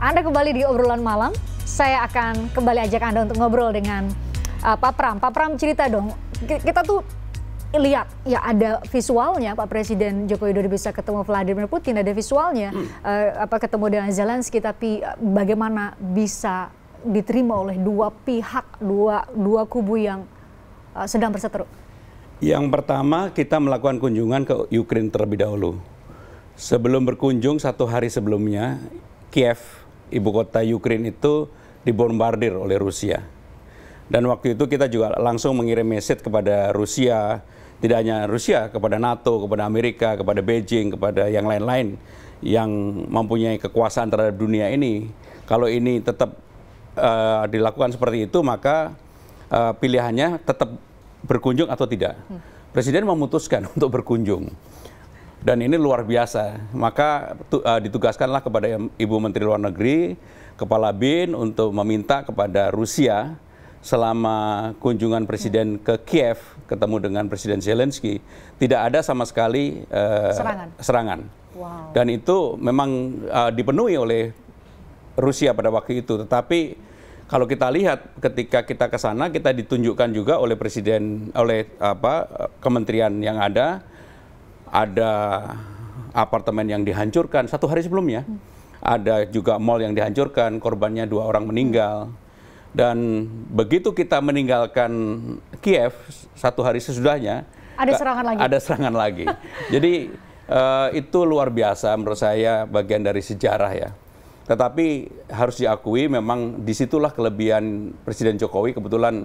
Anda kembali di obrolan malam. Saya akan kembali ajak Anda untuk ngobrol dengan Pak Pram. Pak Pram, cerita dong. Kita tuh lihat ya ada visualnya Pak Presiden Joko Widodo bisa ketemu Vladimir Putin, ada visualnya ketemu dengan Zelensky, tapi bagaimana bisa diterima oleh dua pihak, dua kubu yang sedang berseteru? Yang pertama, kita melakukan kunjungan ke Ukraina terlebih dahulu. Sebelum berkunjung, 1 hari sebelumnya, Kiev, ibu kota Ukraina itu dibombardir oleh Rusia. Dan waktu itu kita juga langsung mengirim message kepada Rusia, tidak hanya Rusia, kepada NATO, kepada Amerika, kepada Beijing, kepada yang lain-lain yang mempunyai kekuasaan terhadap dunia ini. Kalau ini tetap dilakukan seperti itu, maka pilihannya tetap berkunjung atau tidak. Presiden memutuskan untuk berkunjung. Dan ini luar biasa. Maka ditugaskanlah kepada Ibu Menteri Luar Negeri, Kepala BIN untuk meminta kepada Rusia selama kunjungan Presiden ke Kiev, ketemu dengan Presiden Zelensky, tidak ada sama sekali serangan. Wow. Dan itu memang dipenuhi oleh Rusia pada waktu itu. Tetapi kalau kita lihat ketika kita ke sana, kita ditunjukkan juga oleh Presiden, oleh kementerian yang ada apartemen yang dihancurkan 1 hari sebelumnya, ada juga mall yang dihancurkan, korbannya 2 orang meninggal. Dan begitu kita meninggalkan Kiev 1 hari sesudahnya, ada serangan lagi. Jadi itu luar biasa menurut saya, bagian dari sejarah ya. Tetapi harus diakui memang disitulah kelebihan Presiden Jokowi. Kebetulan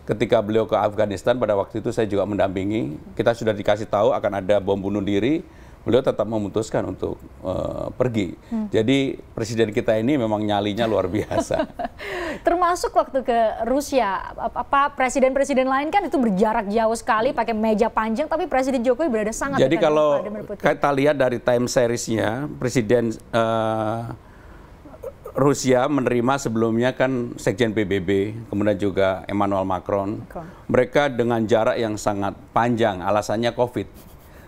ketika beliau ke Afghanistan pada waktu itu saya juga mendampingi. Kita sudah dikasih tahu akan ada bom bunuh diri, beliau tetap memutuskan untuk pergi. Jadi presiden kita ini memang nyalinya luar biasa. Termasuk waktu ke Rusia, presiden-presiden lain kan itu berjarak jauh sekali, pakai meja panjang, tapi Presiden Jokowi berada sangat dekat. Jadi kalau dengan kita lihat dari time series-nya, Presiden Rusia menerima sebelumnya kan Sekjen PBB, kemudian juga Emmanuel Macron. Mereka dengan jarak yang sangat panjang, alasannya COVID.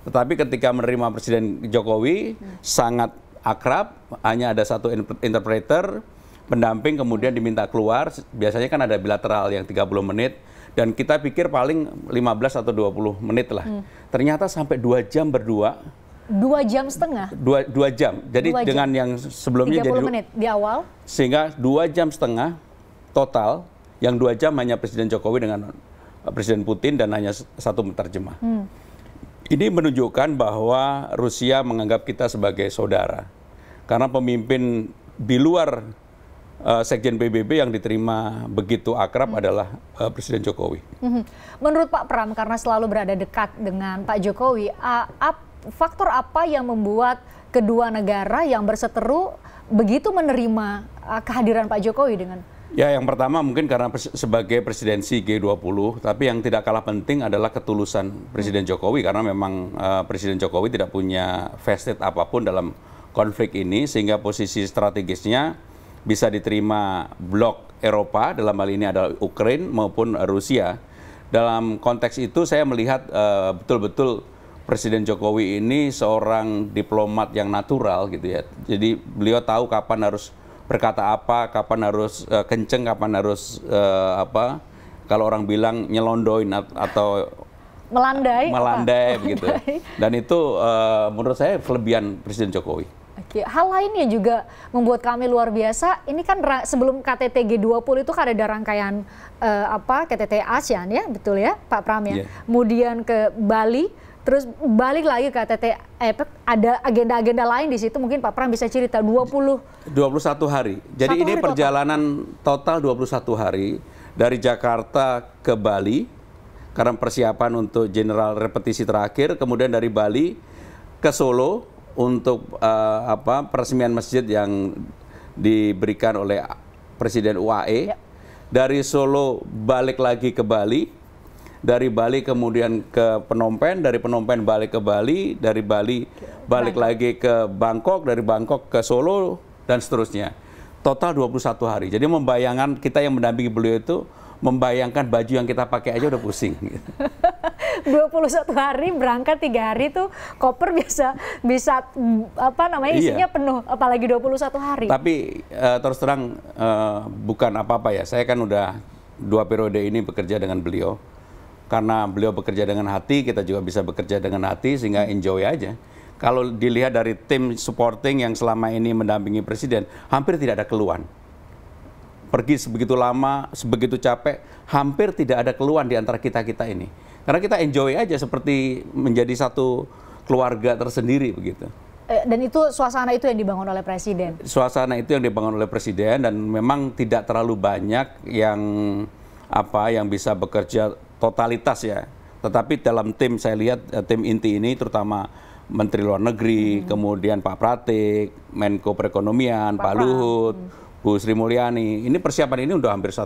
Tetapi ketika menerima Presiden Jokowi, sangat akrab, hanya ada 1 interpreter, pendamping, kemudian diminta keluar. Biasanya kan ada bilateral yang 30 menit, dan kita pikir paling 15 atau 20 menit lah. Ternyata sampai 2 jam berdua. 2 jam setengah? 2 jam. Jadi 2 jam. Dengan yang sebelumnya 30 jadi menit di awal? Sehingga 2 jam setengah total, yang 2 jam hanya Presiden Jokowi dengan Presiden Putin dan hanya 1 penerjemah. Ini menunjukkan bahwa Rusia menganggap kita sebagai saudara. Karena pemimpin di luar Sekjen PBB yang diterima begitu akrab adalah Presiden Jokowi. Menurut Pak Pram, karena selalu berada dekat dengan Pak Jokowi, faktor apa yang membuat kedua negara yang berseteru begitu menerima kehadiran Pak Jokowi dengan? Ya, yang pertama mungkin karena sebagai presidensi G20, tapi yang tidak kalah penting adalah ketulusan Presiden Jokowi, karena memang Presiden Jokowi tidak punya vested apapun dalam konflik ini, sehingga posisi strategisnya bisa diterima blok Eropa, dalam hal ini adalah Ukraina maupun Rusia. Dalam konteks itu saya melihat betul-betul Presiden Jokowi ini seorang diplomat yang natural gitu ya. Jadi beliau tahu kapan harus berkata apa, kapan harus kenceng, kapan harus kalau orang bilang nyelondoin atau melandai begitu. Dan itu menurut saya kelebihan Presiden Jokowi. Oke, hal lain yang juga membuat kami luar biasa, ini kan sebelum KTT G20 itu kan ada rangkaian KTT ASEAN ya, betul ya Pak Pram ya. Kemudian ke Bali, terus balik lagi ke KTT APEC, ada agenda-agenda lain di situ, mungkin Pak Pram bisa cerita. 21 hari. Jadi ini perjalanan total 21 hari dari Jakarta ke Bali karena persiapan untuk general repetisi terakhir, kemudian dari Bali ke Solo untuk peresmian masjid yang diberikan oleh Presiden UAE. Dari Solo balik lagi ke Bali. Dari Bali kemudian ke Phnom Penh, dari Phnom Penh balik ke Bali, dari Bali balik lagi ke Bangkok, dari Bangkok ke Solo, dan seterusnya. Total 21 hari. Jadi membayangkan, kita yang mendampingi beliau itu membayangkan baju yang kita pakai aja udah pusing. 21 hari berangkat 3 hari tuh koper bisa apa namanya isinya penuh, apalagi 21 hari. Tapi terus terang bukan apa-apa ya. Saya kan udah 2 periode ini bekerja dengan beliau. Karena beliau bekerja dengan hati, kita juga bisa bekerja dengan hati sehingga enjoy aja. Kalau dilihat dari tim supporting yang selama ini mendampingi presiden, hampir tidak ada keluhan. Pergi sebegitu lama, sebegitu capek, hampir tidak ada keluhan di antara kita-kita ini. Karena kita enjoy aja seperti menjadi satu keluarga tersendiri begitu. Dan itu suasana itu yang dibangun oleh presiden? Suasana itu yang dibangun oleh presiden dan memang tidak terlalu banyak yang bisa bekerja totalitas ya. Tetapi dalam tim saya lihat tim inti ini terutama Menteri Luar Negeri, kemudian Pak Pratik, Menko Perekonomian, Pak Luhut, Bu Sri Mulyani. Ini persiapan ini udah hampir 1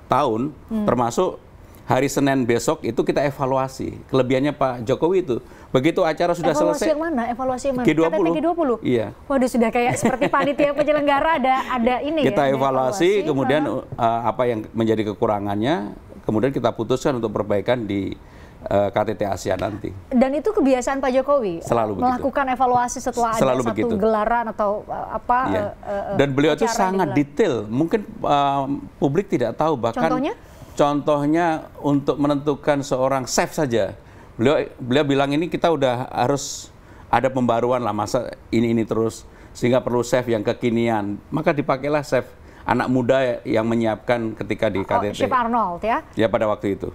tahun, termasuk hari Senin besok itu kita evaluasi. Kelebihannya Pak Jokowi itu, begitu acara sudah selesai. Evaluasi yang mana? G20. G20? Iya. Waduh, sudah kayak seperti panitia penyelenggara ada ini kita ya. Evaluasi, kemudian apa yang menjadi kekurangannya, kemudian kita putuskan untuk perbaikan di KTT Asia nanti. Dan itu kebiasaan Pak Jokowi? Selalu melakukan begitu. Evaluasi setelah Selalu ada begitu. Satu gelaran atau apa. Iya. Dan beliau itu sangat detail. Mungkin publik tidak tahu. Bahkan contohnya untuk menentukan seorang chef saja. Beliau bilang ini kita udah harus ada pembaruan lah, masa ini terus. Sehingga perlu chef yang kekinian. Maka dipakailah chef anak muda yang menyiapkan ketika di KTT. Chef Arnold ya? Ya pada waktu itu.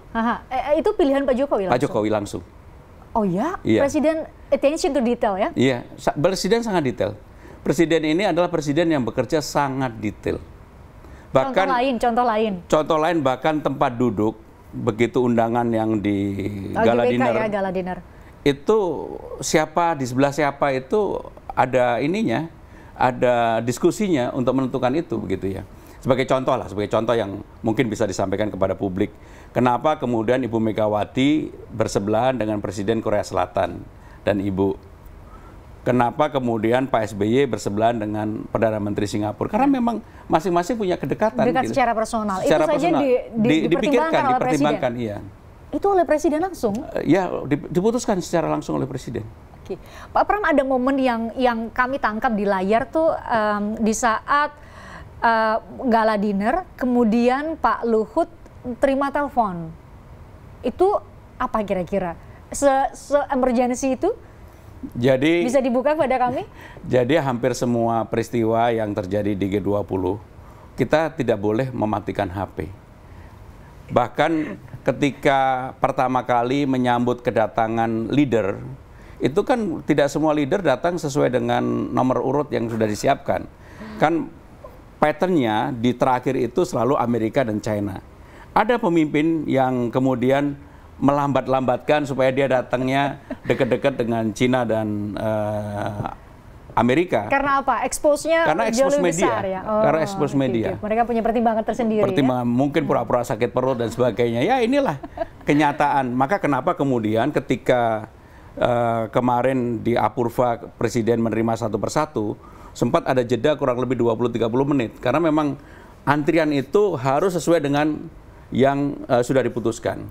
Itu pilihan Pak Jokowi langsung? Pak Jokowi langsung. Oh ya? Iya. Presiden attention to detail ya? Iya, presiden sangat detail. Presiden ini adalah presiden yang bekerja sangat detail. Bahkan, contoh lain bahkan tempat duduk, begitu undangan yang di gala dinner, gala dinner, itu siapa di sebelah siapa itu ada ininya, ada diskusinya untuk menentukan itu begitu ya. Sebagai contoh yang mungkin bisa disampaikan kepada publik. Kenapa kemudian Ibu Megawati bersebelahan dengan Presiden Korea Selatan dan Ibu? Kenapa kemudian Pak SBY bersebelahan dengan Perdana Menteri Singapura? Karena memang masing-masing punya kedekatan. Dekat secara personal. Secara itu personal. saja dipertimbangkan iya. Itu oleh Presiden langsung? Ya, diputuskan secara langsung oleh Presiden. Pak Pram, ada momen yang kami tangkap di layar tuh di saat gala dinner, kemudian Pak Luhut terima telepon. Itu apa kira-kira? Se-emergency itu? Jadi bisa dibuka kepada kami? Jadi hampir semua peristiwa yang terjadi di G20, kita tidak boleh mematikan HP. Bahkan ketika pertama kali menyambut kedatangan leader, itu kan tidak semua leader datang sesuai dengan nomor urut yang sudah disiapkan. Kan patternnya di terakhir itu selalu Amerika dan China. Ada pemimpin yang kemudian melambat-lambatkan supaya dia datangnya dekat-dekat dengan China dan Amerika. Karena apa? Expose-nya jauh lebih besar ya? Karena expose media. Mereka punya pertimbangan tersendiri ya? Mungkin pura-pura sakit perut dan sebagainya. Ya inilah kenyataan. Maka kenapa kemudian ketika kemarin di Apurva Presiden menerima satu persatu, sempat ada jeda kurang lebih 20-30 menit. Karena memang antrian itu harus sesuai dengan yang sudah diputuskan.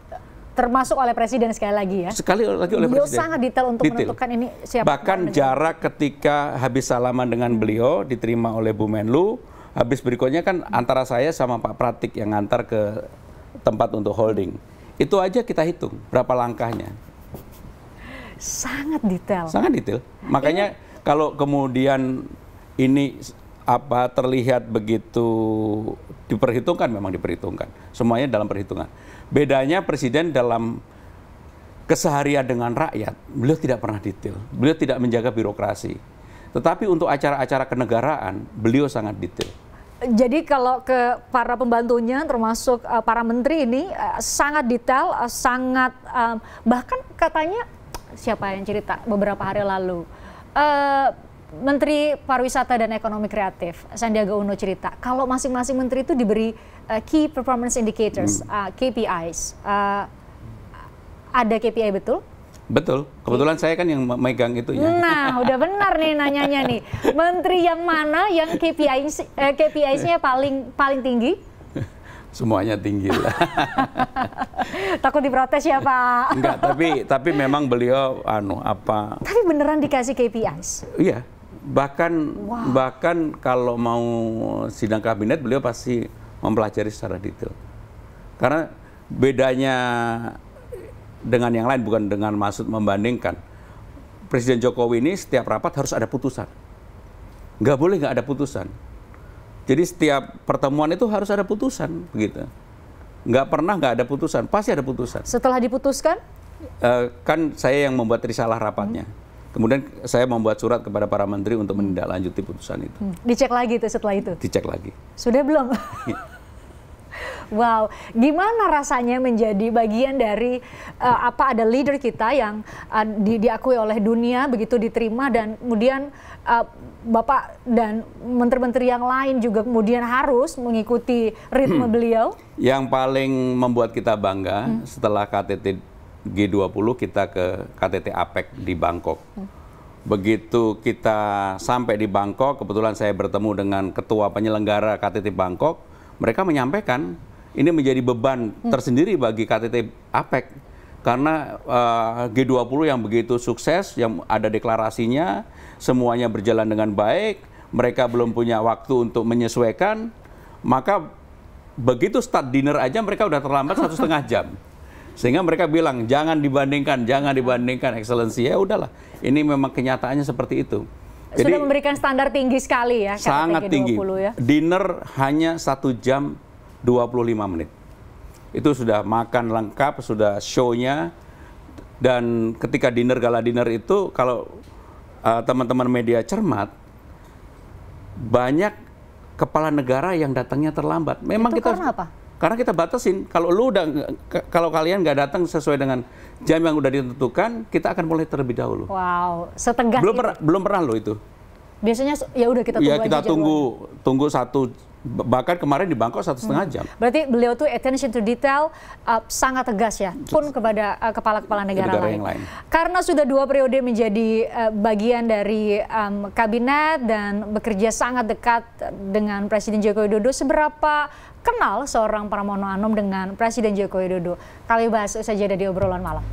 Termasuk oleh Presiden sekali lagi ya? Sekali lagi oleh beliau Presiden. Beliau sangat detail untuk menentukan ini siapa. Bahkan jarak ketika habis salaman dengan beliau diterima oleh Bu Menlu, habis berikutnya kan antara saya sama Pak Pratik yang ngantar ke tempat untuk holding. Itu aja kita hitung berapa langkahnya. Sangat detail. Sangat detail. Makanya kalau kemudian ini terlihat begitu diperhitungkan, memang diperhitungkan. Semuanya dalam perhitungan. Bedanya Presiden dalam keseharian dengan rakyat, beliau tidak pernah detail. Beliau tidak menjaga birokrasi. Tetapi untuk acara-acara kenegaraan, beliau sangat detail. Jadi kalau ke para pembantunya, termasuk para menteri ini, sangat detail, sangat bahkan katanya, siapa yang cerita beberapa hari lalu, Menteri Pariwisata dan Ekonomi Kreatif, Sandiaga Uno cerita, kalau masing-masing menteri itu diberi Key Performance Indicators, KPIs. Ada KPI betul? Betul. Kebetulan saya kan yang megang itu ya. Nah, udah benar nih nanyanya nih. Menteri yang mana yang KPI-nya paling tinggi? Semuanya tinggi lah. Takut diprotes ya Pak? Enggak, tapi memang beliau Tapi beneran dikasih KPIs? Iya, bahkan kalau mau sidang kabinet beliau pasti mempelajari secara detail. Karena bedanya dengan yang lain, bukan dengan maksud membandingkan. Presiden Jokowi ini setiap rapat harus ada putusan. Nggak boleh nggak ada putusan. Jadi setiap pertemuan itu harus ada putusan, begitu. Nggak pernah nggak ada putusan, pasti ada putusan. Setelah diputuskan? Kan saya yang membuat risalah rapatnya. Kemudian saya membuat surat kepada para menteri untuk menindaklanjuti putusan itu. Dicek lagi itu setelah itu? Dicek lagi. Sudah belum? Wow, gimana rasanya menjadi bagian dari ada leader kita yang diakui oleh dunia, begitu diterima, dan kemudian Bapak dan menteri-menteri yang lain juga kemudian harus mengikuti ritme beliau? Yang paling membuat kita bangga setelah KTT G20 kita ke KTT APEC di Bangkok. Begitu kita sampai di Bangkok, kebetulan saya bertemu dengan ketua penyelenggara KTT Bangkok, mereka menyampaikan ini menjadi beban tersendiri bagi KTT APEC karena G20 yang begitu sukses, yang ada deklarasinya, semuanya berjalan dengan baik, mereka belum punya waktu untuk menyesuaikan, maka begitu start dinner aja mereka udah terlambat 1,5 jam. Sehingga mereka bilang jangan dibandingkan eksselensi. Ya udahlah, ini memang kenyataannya seperti itu. Jadi, sudah memberikan standar tinggi sekali ya, sangat tinggi. Ya. Dinner hanya 1 jam 25 menit. Itu sudah makan lengkap, sudah show-nya. Dan ketika gala dinner itu, kalau teman-teman media cermat, banyak kepala negara yang datangnya terlambat. Memang itu kita karena apa? Karena kita batasin. Kalau kalian nggak datang sesuai dengan jam yang udah ditentukan, kita akan mulai terlebih dahulu. Wow, setegas belum pernah loh itu. Biasanya ya udah kita tunggu ya, aja. Kita tunggu satu. Bahkan kemarin di Bangkok 1,5 jam. Berarti beliau tuh attention to detail sangat tegas ya, pun kepada kepala-kepala negara lain. Karena sudah 2 periode menjadi bagian dari kabinet dan bekerja sangat dekat dengan Presiden Joko Widodo, seberapa kenal seorang Pramono Anung dengan Presiden Joko Widodo? Kami bahas saja di obrolan malam.